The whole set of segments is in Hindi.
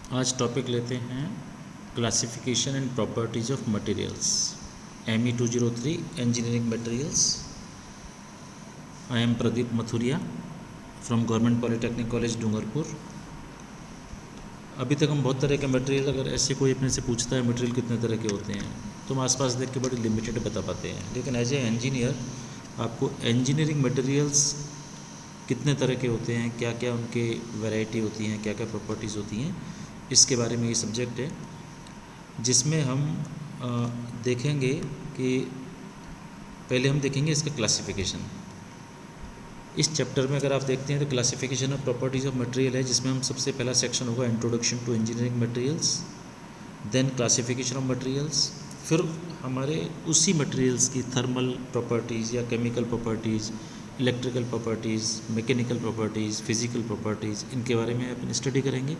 आज टॉपिक लेते हैं classification and properties of materials ME 203 engineering materials. I am Pradeep Mathuria from government polytechnic college Dungarpur. अभी तक हम बहुत तरह के मटेरियल, अगर ऐसे कोई अपने से पूछता है मटेरियल कितने तरह के होते हैं तो हम आसपास देख के बड़ी लिमिटेड बता पाते हैं, लेकिन एज ए इंजीनियर आपको इंजीनियरिंग मटेरियल्स कितने तरह के होते हैं, क्या क्या उनके वैरायटी होती हैं, क्या क्या प्रॉपर्टीज़ होती हैं, इसके बारे में ये सब्जेक्ट है, जिसमें हम देखेंगे कि पहले हम देखेंगे इसका क्लासिफिकेशन। इस चैप्टर में अगर आप देखते हैं तो classification of properties of material है, जिसमें हम सबसे पहला सेक्शन होगा introduction to engineering materials, then classification of materials, फिर हमारे उसी मटेरियल्स की थर्मल प्रॉपर्टीज़ या chemical properties, electrical properties, mechanical properties, physical properties, इनके बारे में अपन स्टडी करेंगे।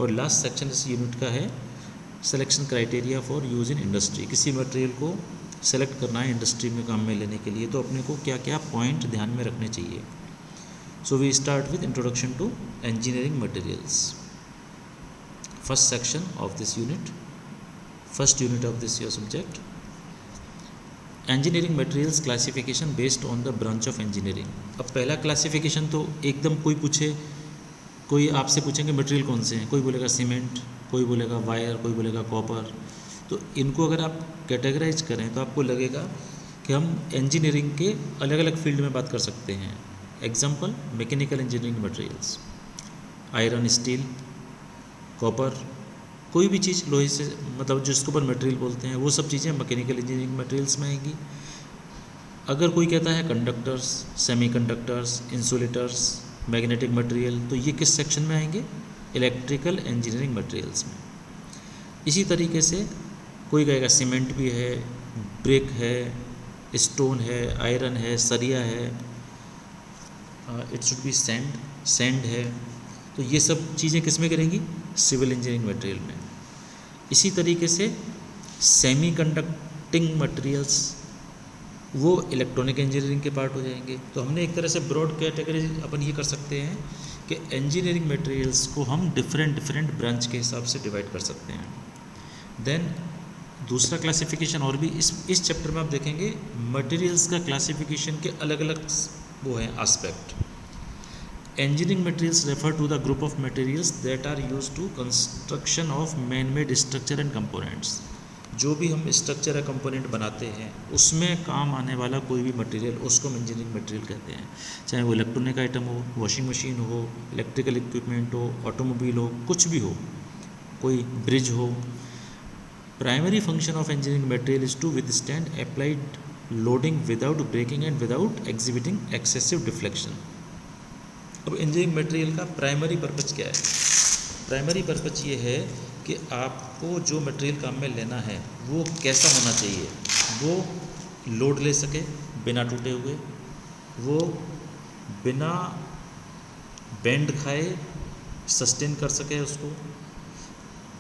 और लास्ट सेक्शन इस यूनिट का है selection criteria for use in industry. किसी मटेरियल को सेलेक्ट करना है इंडस्ट्री में काम में लेने के लिए तो अपने को क्या क्या पॉइंट ध्यान में रखने चाहिए। So we start with introduction to engineering materials, first section of this unit, first unit of this your subject, engineering materials classification based on the branch of engineering. अब पहला क्लासिफिकेशन तो एकदम कोई पूछे, कोई आपसे पूछेंगे मटेरियल कौन से हैं, कोई बोलेगा सीमेंट, कोई बोलेगा वायर, कोई बोलेगा कॉपर, तो इनको अगर आप कैटेगराइज करें तो आपको लगेगा कि हम इंजीनियरिंग के अलग अलग फील्ड में बात कर सकते हैं। Example mechanical engineering materials, iron, steel, copper, कोई भी चीज़ लोहे से मतलब जिसके ऊपर मटेरियल बोलते हैं वो सब चीज़ें मैकेनिकल इंजीनियरिंग मटेरियल्स में आएंगी। अगर कोई कहता है conductors, semiconductors, insulators, magnetic material, तो ये किस सेक्शन में आएंगे? इलेक्ट्रिकल इंजीनियरिंग मटेरियल्स में। इसी तरीके से कोई कहेगा सीमेंट भी है, ब्रिक है, स्टोन है, आयरन है, सरिया है, इट शुड बी सैंड है, तो ये सब चीज़ें किस में करेंगी? सिविल इंजीनियरिंग मटेरियल में। इसी तरीके से सेमी कंडक्टिंग मटेरियल्स वो इलेक्ट्रॉनिक इंजीनियरिंग के पार्ट हो जाएंगे। तो हमने एक तरह से ब्रॉड कैटेगरी अपन ये कर सकते हैं कि इंजीनियरिंग मटेरियल्स को हम डिफरेंट ब्रांच के हिसाब से डिवाइड कर सकते हैं। देन दूसरा क्लासिफिकेशन और भी इस चैप्टर में आप देखेंगे मटेरियल्स का क्लासिफिकेशन के अलग अलग वो हैं aspect. Engineering materials refer to the group of materials that are use to construction of man made structure and components. जो भी हम स्ट्रक्चर या कंपोनेंट बनाते हैं उसमें काम आने वाला कोई भी मटेरियल, उसको हम इंजीनियरिंग मटेरियल कहते हैं। चाहे वो इलेक्ट्रॉनिक आइटम हो, वॉशिंग मशीन हो, इलेक्ट्रिकल इक्विपमेंट हो, ऑटोमोबाइल हो, कुछ भी हो, कोई ब्रिज हो। Primary function of engineering material is to withstand applied loading without breaking and without exhibiting excessive deflection. अब इंजीनियरिंग मटेरियल का प्राइमरी पर्पज क्या है? प्राइमरी पर्पज ये है कि आपको जो मटेरियल काम में लेना है वो कैसा होना चाहिए, वो लोड ले सके बिना टूटे हुए, वो बिना बेंड खाए सस्टेन कर सके उसको।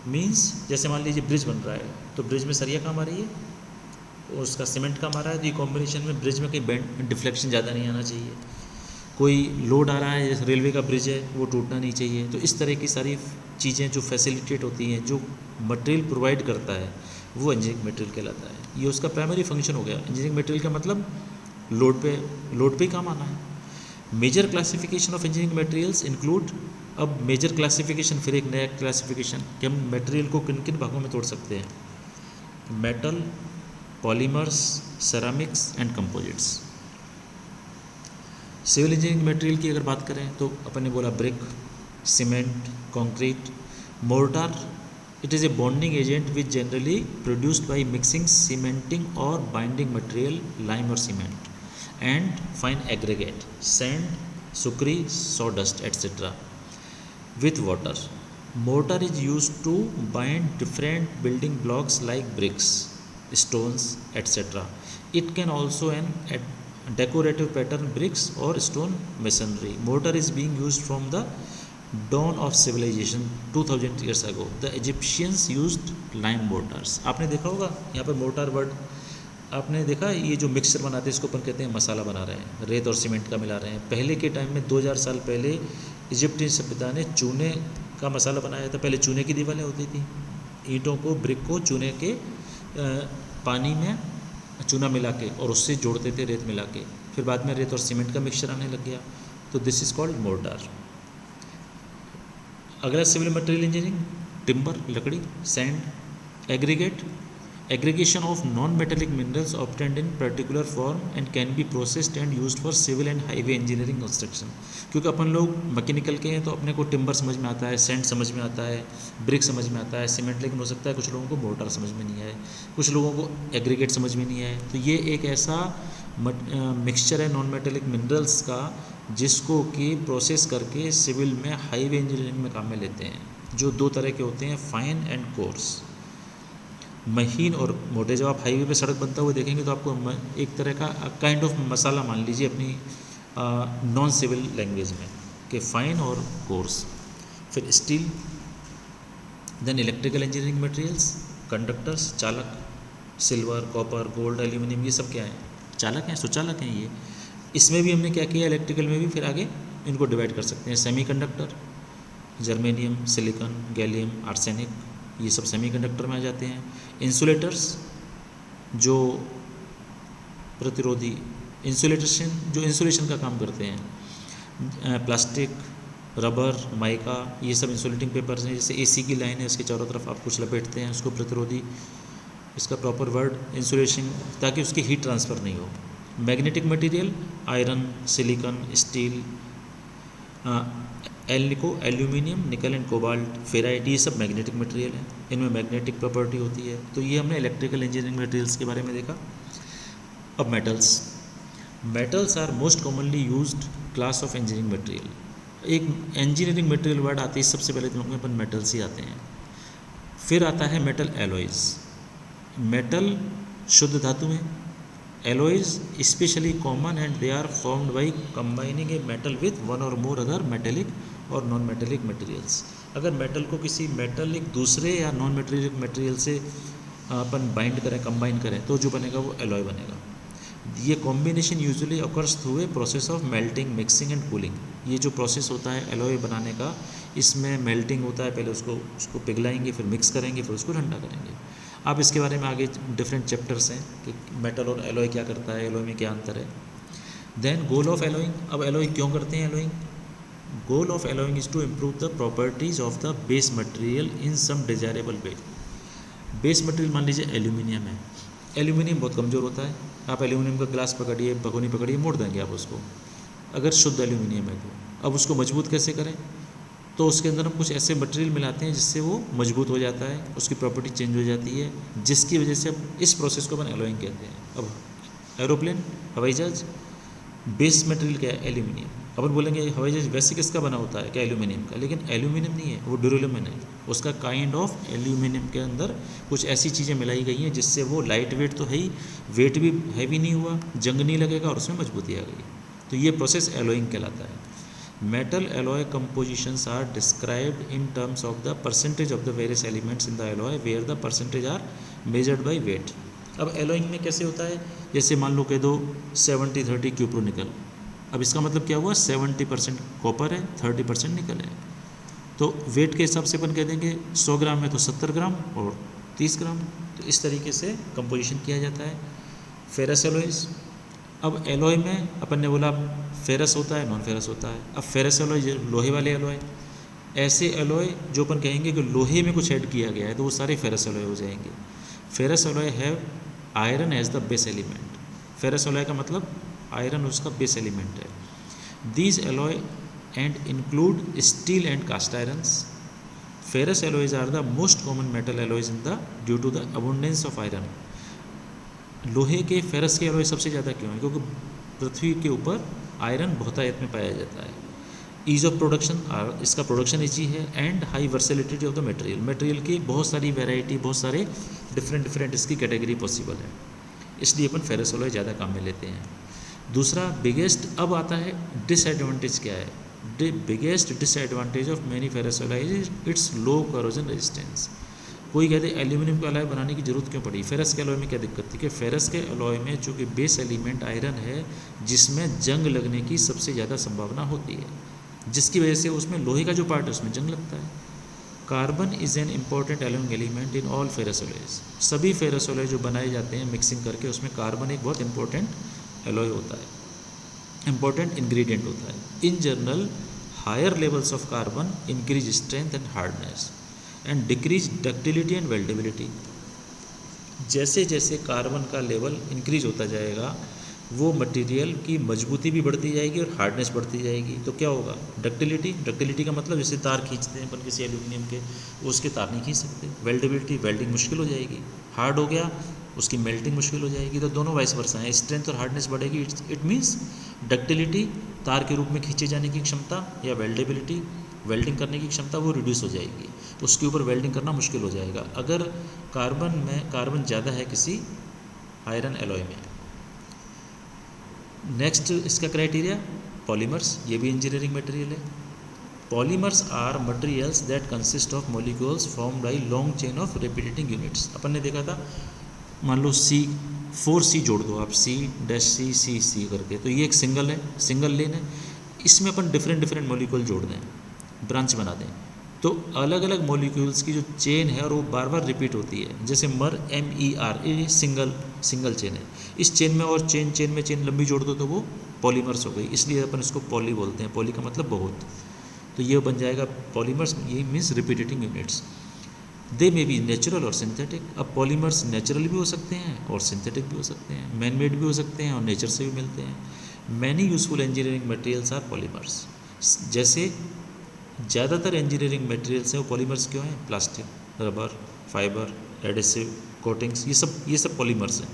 मींस जैसे मान लीजिए ब्रिज बन रहा है तो ब्रिज में सरिया काम आ रही है और उसका सीमेंट काम आ रहा है, तो ये कॉम्बिनेशन में ब्रिज में कहीं बेंड डिफ्लेक्शन ज़्यादा नहीं आना चाहिए। कोई लोड आ रहा है, जैसे रेलवे का ब्रिज है, वो टूटना नहीं चाहिए। तो इस तरह की सारी चीज़ें जो फैसिलिटेट होती हैं, जो मटेरियल प्रोवाइड करता है, वो इंजीनियरिंग मटेरियल कहलाता है। ये उसका प्राइमरी फंक्शन हो गया। इंजीनियरिंग मटेरियल का मतलब लोड पे ही काम आना है। Major classification of engineering materials include, अब मेजर क्लासिफिकेशन फिर एक नया क्लासिफिकेशन कि हम मटेरियल को किन किन भागों में तोड़ सकते हैं। Metal, polymers, ceramics and composites. Civil engineering material की अगर बात करें तो अपन ने बोला brick, cement, concrete, mortar. It is a bonding agent which generally produced by mixing cementing और बाइंडिंग मटेरियल लाइम और cement and fine aggregate sand, सुकरी, sawdust etc. with water. Mortar is used to bind different building blocks like bricks, stones etc. It can also an decorative pattern bricks or stone masonry. Mortar is being used from the dawn of civilization 2000 years ago. The Egyptians used lime mortars. आपने देखा होगा यहाँ पर मोर्टार वर्ड आपने देखा, ये जो मिक्सचर बनाते हैं इसको अपन कहते हैं मसाला बना रहे हैं, रेत और सीमेंट का मिला रहे हैं। पहले के टाइम में 2000 साल पहले इजिप्टियन सभ्यता ने चूने का मसाला बनाया था। पहले चूने की दीवारें होती थी, ईंटों को, ब्रिक को चूने के पानी में चूना मिला के और उससे जोड़ते थे रेत मिला के, फिर बाद में रेत और सीमेंट का मिक्सचर आने लग गया, तो दिस इज़ कॉल्ड मोर्टार। अगला सिविल मटेरियल इंजीनियरिंग, टिम्बर लकड़ी, sand, aggregate, aggregation of non metallic minerals obtained in particular form and can be processed and used for civil and highway engineering construction. क्योंकि अपन लोग मैकेनिकल के हैं तो अपने को टिम्बर समझ में आता है, सैंड समझ में आता है, ब्रिक समझ में आता है, सीमेंट, लेकिन हो सकता है कुछ लोगों को मोर्टार समझ में नहीं आए, कुछ लोगों को एग्रीगेट समझ में नहीं आए। तो ये एक ऐसा मिक्सचर है नॉन मेटेलिक मिनरल्स का जिसको कि प्रोसेस करके सिविल में, हाईवे इंजीनियरिंग में काम में लेते हैं, जो दो तरह के होते हैं, फाइन एंड कोर्स, महीन और मोटे। जब आप हाईवे पे सड़क बनता हुआ देखेंगे तो आपको एक तरह का काइंड ऑफ मसाला मान लीजिए अपनी नॉन सिविल लैंग्वेज में, कि फाइन और कोर्स। फिर steel, then electrical engineering materials, conductors, चालक, सिल्वर, कॉपर, गोल्ड, एल्यूमिनियम, ये सब क्या है? चालक हैं, सुचालक हैं ये। इसमें भी हमने क्या किया, इलेक्ट्रिकल में भी फिर आगे इनको डिवाइड कर सकते हैं। Semiconductor, germanium, silicon, gallium, arsenic, ये सब सेमीकंडक्टर में आ जाते हैं। इंसुलेटर्स, जो प्रतिरोधी इंसुलेशन, जो इंसुलेशन का काम करते हैं, प्लास्टिक, रबर, माइका, ये सब इंसुलेटिंग पेपर्स हैं। जैसे एसी की लाइन है, इसके चारों तरफ आप कुछ लपेटते हैं, उसको प्रतिरोधी, इसका प्रॉपर वर्ड इंसुलेशन, ताकि उसकी हीट ट्रांसफ़र नहीं हो। Magnetic material, iron, silicon, steel, निको, aluminium, nickel and cobalt, ferrite, ये सब मैग्नेटिक मटेरियल है, इनमें मैग्नेटिक प्रॉपर्टी होती है। तो ये हमने इलेक्ट्रिकल इंजीनियरिंग मटेरियल्स के बारे में देखा। अब metals, metals are most commonly used class of engineering material. एक इंजीनियरिंग मटेरियल वर्ड आती है, सबसे पहले दिमाग में अपन मेटल्स ही आते हैं। फिर आता है मेटल एलॉयज़, मेटल शुद्ध धातु में, alloys specially common and they are formed by combining a metal with one और मोर अदर मेटेलिक और नॉन मेटेलिक मटेरियल्स। अगर मेटल को किसी मेटेलिक दूसरे या नॉन मेटेलिक मटेरियल से अपन बाइंड करें, कंबाइन करें, तो जो बनेगा वो एलॉय बनेगा। ये combination usually occurs through a process of melting, mixing and cooling. ये जो प्रोसेस होता है एलॉय बनाने का, इसमें मेल्टिंग होता है, पहले उसको पिघलाएंगे, फिर मिक्स करेंगे, फिर उसको ठंडा करेंगे। आप इसके बारे में आगे डिफरेंट चैप्टर्स हैं कि मेटल और एलॉय क्या करता है, एलॉय में क्या अंतर है। देन गोल ऑफ एलॉइंग, अब एलॉय क्यों करते हैं alloying? Goal of alloying is to improve the properties of the base material in some desirable way. Base material मान लीजिए एल्यूमिनियम है, एल्यूमिनियम बहुत कमज़ोर होता है, आप एल्यूमिनियम का ग्लास पकड़िए, भगोनी पकड़िए, मोड़ देंगे आप उसको, अगर शुद्ध एल्यूमिनियम है तो। अब उसको मजबूत कैसे करें? तो उसके अंदर हम कुछ ऐसे मटेरियल मिलाते हैं जिससे वो मजबूत हो जाता है, उसकी प्रॉपर्टी चेंज हो जाती है, जिसकी वजह से अब इस प्रोसेस को अपन एलॉइंग कहते हैं। अब एरोप्लेन, हवाई जहाज, बेस मटेरियल क्या है? एल्यूमिनियम। अपन बोलेंगे हवाई जहाज वैसे किसका बना होता है? क्या एल्यूमिनियम का? लेकिन एल्यूमिनियम नहीं है, वो ड्यूरेबल है, उसका काइंड ऑफ एल्यूमिनियम के अंदर कुछ ऐसी चीज़ें मिलाई गई हैं जिससे वो लाइट वेट तो है ही, वेट भी हैवी नहीं हुआ, जंग नहीं लगेगा और उसमें मजबूती आ गई। तो ये प्रोसेस एलॉइंग कहलाता है। Metal alloy compositions are described in terms of the percentage of the various elements in the alloy where the percentage are measured by weight। अब एलॉइंग में कैसे होता है? जैसे मान लो कह दो 70-30 क्यूप्रोनिकल, अब इसका मतलब क्या हुआ? 70% कॉपर है, 30% निकल है। तो वेट के हिसाब से अपन कह देंगे 100 ग्राम है तो 70 ग्राम और 30 ग्राम। तो इस तरीके से कंपोजिशन किया जाता है। फेरस एलॉयज़, अब एलॉय में अपन ने बोला फेरस होता है, नॉन फेरस होता है। अब फेरस एलॉय लोहे वाले एलॉय, ऐसे एलॉय जो अपन कहेंगे कि लोहे में कुछ ऐड किया गया है तो वो सारे फेरस एलॉय हो जाएंगे। Ferrous alloy have iron as the base element. Ferrous alloy का मतलब आयरन उसका बेस एलिमेंट है। These alloy and include steel and cast irons. Ferrous alloys are the most common metal alloys in the due to the abundance of iron. लोहे के फेरस के एलॉय सबसे ज़्यादा क्यों है? क्योंकि पृथ्वी के ऊपर आयरन बहुतायत में पाया जाता है। ईज़ ऑफ प्रोडक्शन, इसका प्रोडक्शन ईजी है। And high versatility of the material, material की बहुत सारी वैरायटी, बहुत सारे डिफरेंट इसकी कैटेगरी पॉसिबल है, इसलिए अपन फेरस एलॉय ज़्यादा काम में लेते हैं। दूसरा बिगेस्ट, अब आता है डिसएडवांटेज क्या है? The biggest disadvantage of many ferrous alloy is it's low corrosion resistance. कोई कहते हैं एल्यूमिनियम का एलॉय बनाने की जरूरत क्यों पड़ी? फेरस के एलॉय में क्या दिक्कत थी? कि फेरस के एलॉय में जो कि बेस एलिमेंट आयरन है, जिसमें जंग लगने की सबसे ज़्यादा संभावना होती है, जिसकी वजह से उसमें लोहे का जो पार्ट है उसमें जंग लगता है। Carbon is an important allowing element in all ferrous alloys. सभी फेरस एलॉय जो बनाए जाते हैं मिक्सिंग करके, उसमें कार्बन एक बहुत इंपॉर्टेंट एलॉय होता है, इंपॉर्टेंट इंग्रेडिएंट होता है। In general higher levels of carbon increase strength and hardness and decrease ductility and weldability. जैसे जैसे कार्बन का लेवल इंक्रीज होता जाएगा वो मटेरियल की मजबूती भी बढ़ती जाएगी और हार्डनेस बढ़ती जाएगी। तो क्या होगा, डक्टिलिटी का मतलब जैसे तार खींचते हैं अपन किसी एल्यूमिनियम के, उसके तार नहीं खींच सकते। वेल्डेबिलिटी, वेल्डिंग मुश्किल हो जाएगी। हार्ड हो गया, उसकी मेल्टिंग मुश्किल हो जाएगी। तो दोनों वाइस वर्सा हैं, स्ट्रेंथ और हार्डनेस बढ़ेगी। इट मीन्स डक्टिलिटी, तार के रूप में खींचे जाने की क्षमता, या वेल्डेबिलिटी, वेल्डिंग करने की क्षमता, वो रिड्यूस हो जाएगी। उसके ऊपर वेल्डिंग करना मुश्किल हो जाएगा अगर कार्बन ज़्यादा है किसी आयरन एलॉय में। नेक्स्ट इसका क्राइटेरिया पॉलीमर्स, ये भी इंजीनियरिंग मटेरियल है। Polymers are materials that consist of molecules form by long chain of repeating units. अपन ने देखा था, मान लो C जोड़ दो आप, C' करके, तो ये एक सिंगल लेन है। इसमें अपन डिफरेंट मॉलिक्यूल जोड़ दें, ब्रांच बना दें, तो अलग अलग मॉलिक्यूल्स की जो चेन है और वो बार बार रिपीट होती है। जैसे MER, ये सिंगल चेन है। इस चेन में और चेन में चेन लंबी जोड़ दो तो वो पॉलीमर्स हो गई, इसलिए अपन इसको पॉली बोलते हैं। पॉली का मतलब बहुत, तो ये बन जाएगा पॉलीमर्स। ये means repeating units. They may be natural और सिंथेटिक। अब पॉलीमर्स नेचुरल भी हो सकते हैं और सिंथेटिक भी हो सकते हैं, मैन मेड भी हो सकते हैं और नेचर से भी मिलते हैं। Many useful engineering materials are polymers. जैसे ज़्यादातर इंजीनियरिंग मटेरियल्स हैं वो पॉलीमर्स क्यों हैं? Plastic, rubber, fibre, adhesive, coatings, ये सब पॉलीमर्स हैं।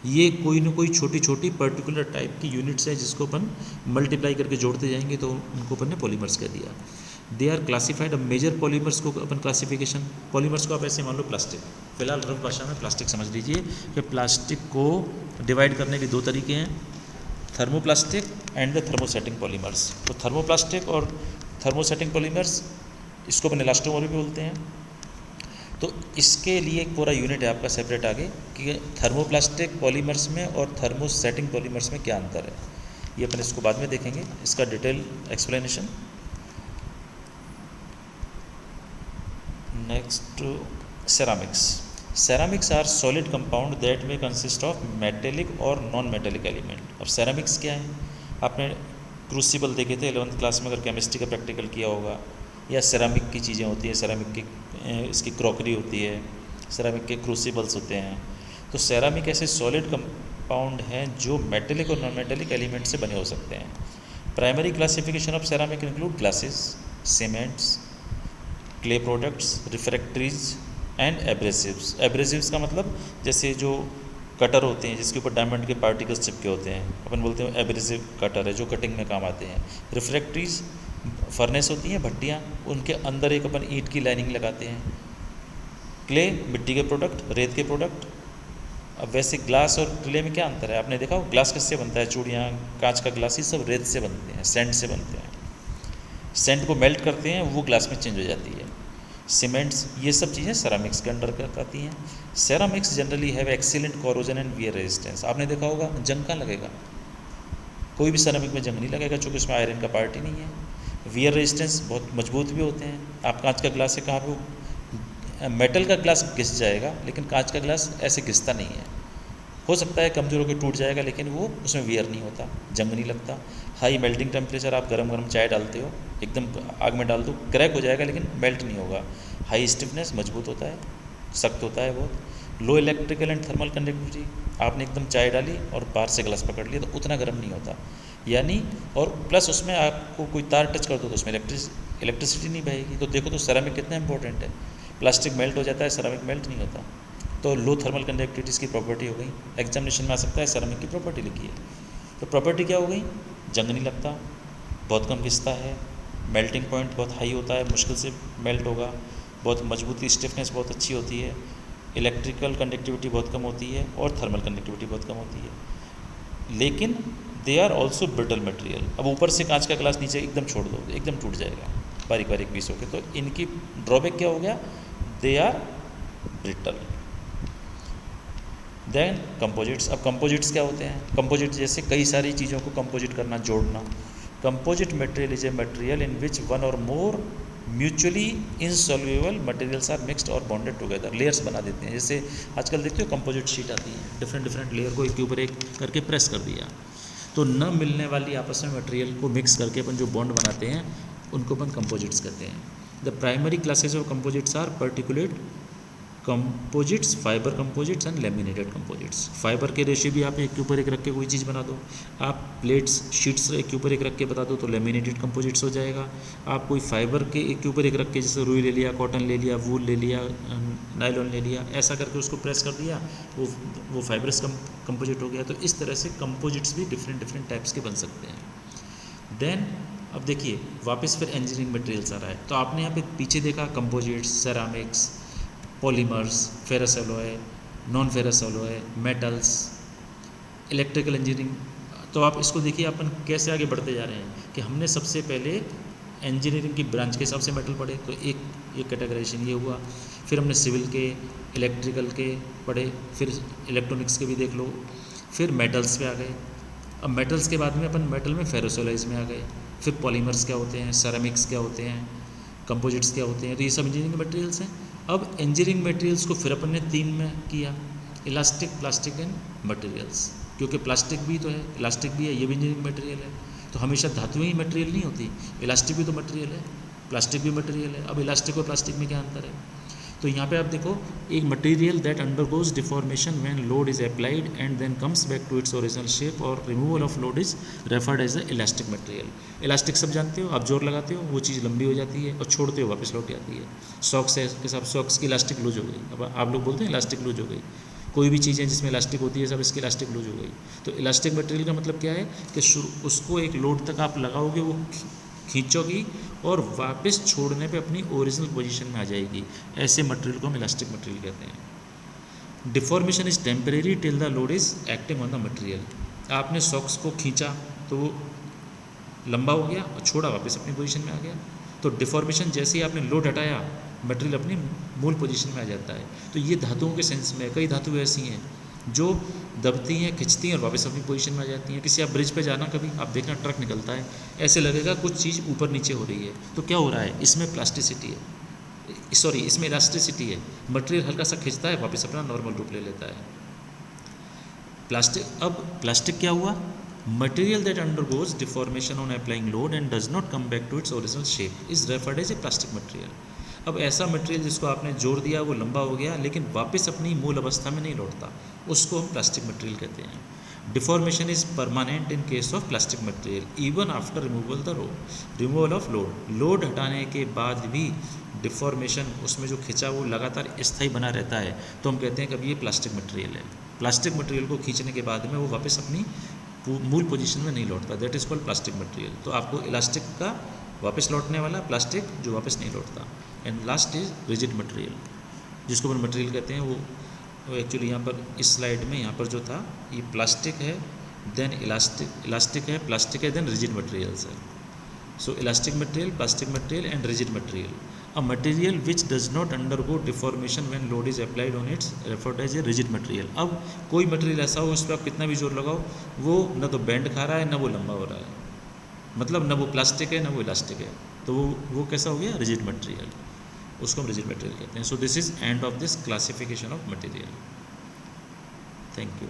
ये कोई ना कोई छोटी छोटी पर्टिकुलर टाइप की यूनिट्स हैं जिसको अपन मल्टीप्लाई करके जोड़ते जाएंगे तो उनको अपन ने पॉलीमर्स कह दिया। They are classified. अब मेजर पॉलीमर्स को अपन क्लासिफिकेशन, पॉलीमर्स को आप ऐसे मान लो प्लास्टिक, फिलहाल रफ भाषा में प्लास्टिक समझ लीजिए कि प्लास्टिक को डिवाइड करने के दो तरीके हैं, thermoplastic and the thermosetting polymers. तो थर्मोप्लास्टिक और थर्मोसेटिंग पॉलीमर्स, इसको अपन इलास्टोमर भी बोलते हैं। तो इसके लिए एक पूरा यूनिट है आपका सेपरेट आगे कि थर्मोप्लास्टिक पॉलीमर्स में और थर्मोसेटिंग पॉलीमर्स में क्या अंतर है। ये अपन इसको बाद में देखेंगे, इसका detail explanation. Next, ceramics are solid compound that में कंसिस्ट ऑफ मेटेलिक और नॉन मेटेलिक एलिमेंट। अब सेरामिक्स क्या है? आपने क्रूसिबल देखे थे 11th क्लास में, अगर केमिस्ट्री का प्रैक्टिकल किया होगा, या सेरामिक की चीज़ें होती हैं, सेरामिक की इसकी क्रॉकरी होती है, सेरामिक के क्रूसिबल्स होते हैं। तो सेरामिक ऐसे सॉलिड कंपाउंड हैं जो मेटेलिक और नॉन मेटेलिक एलिमेंट से बने हो सकते हैं। Primary classification of ceramic include glasses, cements, clay products, refractories and abrasives. Abrasives का मतलब जैसे जो कटर होते हैं जिसके ऊपर डायमंड के पार्टिकल्स चिपके होते हैं, अपन बोलते हैं एब्रेसिव कटर है, जो कटिंग में काम आते हैं। रिफ्रैक्टरीज फर्नेस होती हैं, भट्टियाँ, उनके अंदर एक अपन ईंट की लाइनिंग लगाते हैं। क्ले मिट्टी के प्रोडक्ट, रेत के प्रोडक्ट। अब वैसे ग्लास और क्ले में क्या अंतर है? आपने देखा हो ग्लास किससे बनता है? चूड़ियाँ, कांच का ग्लास, ये सब रेत से बनते हैं, सैंड से बनते हैं। सैंड को मेल्ट करते हैं, वो ग्लास में चेंज हो जाती है। सीमेंट्स, ये सब चीज़ें सेरामिक्स के अंडर आती हैं। Ceramics generally have excellent corrosion and wear resistance. आपने देखा होगा जंग कहाँ लगेगा? कोई भी सेरामिक में जंग नहीं लगेगा क्योंकि उसमें आयरन का पार्ट ही नहीं है। वियर रेजिस्टेंस, बहुत मजबूत भी होते हैं। आप कांच का ग्लास है, कहाँ पे मेटल का ग्लास घिस जाएगा, लेकिन कांच का ग्लास ऐसे घिसता नहीं है। हो सकता है कमज़ोर होकर टूट जाएगा, लेकिन वो उसमें वियर नहीं होता, जंग नहीं लगता। हाई मेल्टिंग टेम्परेचर, आप गरम चाय डालते हो, एकदम आग में डाल दो, क्रैक हो जाएगा लेकिन मेल्ट नहीं होगा। हाई स्टिफनेस, मजबूत होता है, सख्त होता है बहुत। लो इलेक्ट्रिकल एंड थर्मल कंडक्टिविटी, आपने एकदम चाय डाली और बाहर से ग्लास पकड़ लिया तो उतना गर्म नहीं होता, यानी। और प्लस उसमें आपको कोई तार टच कर दो तो उसमें इलेक्ट्रिसिटी नहीं बहेगी। तो देखो तो सेरामिक कितना इंपॉर्टेंट है। प्लास्टिक मेल्ट हो जाता है, सेरामिक मेल्ट नहीं होता। तो लो थर्मल कंडक्टिविटी की प्रॉपर्टी हो गई। एग्जामिनेशन में आ सकता है सेरामिक की प्रॉपर्टी लिखी है, तो प्रॉपर्टी क्या हो गई? जंग नहीं लगता, बहुत कम घिसता है, मेल्टिंग पॉइंट बहुत हाई होता है, मुश्किल से मेल्ट होगा, बहुत मजबूती, स्टिफनेस बहुत अच्छी होती है, इलेक्ट्रिकल कंडक्टिविटी बहुत कम होती है और थर्मल कंडक्टिविटी बहुत कम होती है। लेकिन they are also brittle material. अब ऊपर से कांच का ग्लास नीचे एकदम छोड़ दो, एकदम टूट जाएगा बारीक बारीक पीस होकर। तो इनकी ड्रॉबैक क्या हो गया? They are brittle. Then composites. अब कंपोजिट्स क्या होते हैं? कंपोजिट्स जैसे कई सारी चीज़ों को कंपोजिट करना, जोड़ना। Composite material is a material in which one और more mutually insoluble materials are mixed और बॉन्डेड टुगेदर। लेयर्स बना देते हैं, जैसे आजकल देखते हो कंपोजिट शीट आती है, डिफरेंट डिफरेंट लेयर को एक के ऊपर एक करके प्रेस कर दिया, तो न मिलने वाली आपस में मटेरियल को मिक्स करके अपन जो बॉन्ड बनाते हैं उनको अपन कंपोजिट्स कहते हैं। The primary classes of composites are particulate composites, fibre composites and laminated composites. Fibre के रेशे भी आप एक के ऊपर एक रख के कोई चीज़ बना दो, आप प्लेट्स शीट्स एक के ऊपर एक रख के बता दो तो लेमिनेटेड कंपोजिट्स हो जाएगा। आप कोई फाइबर के एक के ऊपर एक रख के, जैसे रुई ले लिया, कॉटन ले लिया, वूल ले लिया, नायलॉन ले लिया, ऐसा करके उसको प्रेस कर दिया, वो फाइबरस कंपोजिट हो गया। तो इस तरह से कंपोजिट्स भी डिफरेंट डिफरेंट टाइप्स के बन सकते हैं। देन अब देखिए वापस फिर इंजीनियरिंग मटेरियल्स आ रहा है, तो आपने यहाँ पे पीछे देखा composites, ceramics, polymers, ferrous alloy, non ferrous alloy, metals, electrical engineering. तो आप इसको देखिए अपन कैसे आगे बढ़ते जा रहे हैं कि हमने सबसे पहले इंजीनियरिंग की ब्रांच के हिसाब से मेटल पढ़े, तो एक कैटेगराइजेशन ये हुआ। फिर हमने सिविल के, इलेक्ट्रिकल के पढ़े, फिर इलेक्ट्रॉनिक्स के भी देख लो, फिर मेटल्स पे आ गए। अब मेटल्स के बाद में अपन मेटल में फेरस एलॉयज में आ गए, फिर पॉलीमर्स क्या होते हैं, सेरामिक्स क्या होते हैं, कंपोजिट्स क्या होते हैं, तो ये सब इंजीनियरिंग मटेरियल्स हैं। अब इंजीनियरिंग मटेरियल्स को फिर अपन ने 3 में किया, इलास्टिक, प्लास्टिक एंड मटेरियल्स, क्योंकि प्लास्टिक भी तो है, इलास्टिक भी है, ये भी इंजीनियरिंग मटेरियल है। तो हमेशा धातुएं ही मटेरियल नहीं होती, इलास्टिक भी तो मटेरियल है, प्लास्टिक भी मटेरियल है। अब इलास्टिक और प्लास्टिक में क्या अंतर है? तो यहाँ पे आप देखो, एक material that undergoes deformation when load is applied and then comes back to its original shape और removal of load is referred as a elastic material. Elastic सब जानते हो, आप जोर लगाते हो वो चीज़ लंबी हो जाती है और छोड़ते हो वापस लौट जाती है। सॉक्स है के साथ, सॉक्स की इलास्टिक लूज हो गई, अब आप लोग बोलते हैं इलास्टिक लूज हो गई। कोई भी चीज़ है जिसमें इलास्टिक होती है, सब इसकी इलास्टिक लूज हो गई। तो इलास्टिक मटेरियल का मतलब क्या है कि उसको एक लोड तक आप लगाओगे, वो खींचोगी और वापस छोड़ने पे अपनी ओरिजिनल पोजीशन में आ जाएगी। ऐसे मटेरियल को हम इलास्टिक मटेरियल कहते हैं। Deformation is temporary till the load is acting on the material. आपने सॉक्स को खींचा तो वो लंबा हो गया और छोड़ा, वापस अपनी पोजीशन में आ गया। तो डिफॉर्मेशन जैसे ही आपने लोड हटाया, मटेरियल अपनी मूल पोजीशन में आ जाता है। तो ये धातुओं के सेंस में, कई धातुएं ऐसी हैं जो दबती हैं, खिंचती हैं और वापस अपनी पोजीशन में आ जाती हैं। किसी आप ब्रिज पे जाना, कभी आप देखना ट्रक निकलता है, ऐसे लगेगा कुछ चीज़ ऊपर नीचे हो रही है। तो क्या हो रहा है? इसमें प्लास्टिसिटी है, सॉरी इसमें इलास्टिसिटी है। मटेरियल हल्का सा खिंचता है, वापस अपना नॉर्मल रूप ले लेता है। प्लास्टिक, अब प्लास्टिक क्या हुआ? Material that undergoes deformation on applying load and does not come back to its original shape is referred as a plastic material. अब ऐसा मटेरियल जिसको आपने जोर दिया, वो लंबा हो गया लेकिन वापस अपनी मूल अवस्था में नहीं लौटता, उसको हम प्लास्टिक मटेरियल कहते हैं। Deformation is permanent in case of plastic material even after removal of load. Load हटाने के बाद भी डिफॉर्मेशन, उसमें जो खिंचा वो लगातार स्थायी बना रहता है, तो हम कहते हैं कि अब ये प्लास्टिक मटेरियल है। प्लास्टिक मटेरियल को खींचने के बाद में वो वापस अपनी मूल पोजीशन में नहीं लौटता, that is called plastic material. तो आपको इलास्टिक का वापस लौटने वाला, प्लास्टिक जो वापस नहीं लौटता। And last is rigid material, जिसको अपन मटेरियल कहते हैं। वो एक्चुअली यहाँ पर इस स्लाइड में यहाँ पर जो था, ये प्लास्टिक है, देन इलास्टिक है, प्लास्टिक है, देन रिजिड मटेरियल्स है। So elastic material, plastic material and rigid material. A material which does not undergo deformation when load is applied on it's referred as a rigid material. अब कोई मटेरियल ऐसा हो उस पर आप कितना भी जोर लगाओ, वो न तो बेंड खा रहा है, न वो लंबा हो रहा है, मतलब न वो प्लास्टिक है न वो इलास्टिक है, तो वो कैसा हो गया? रिजिड मटेरियल, उसको हम रिजिड मटेरियल कहते हैं। So this is end of this classification of material. Thank you.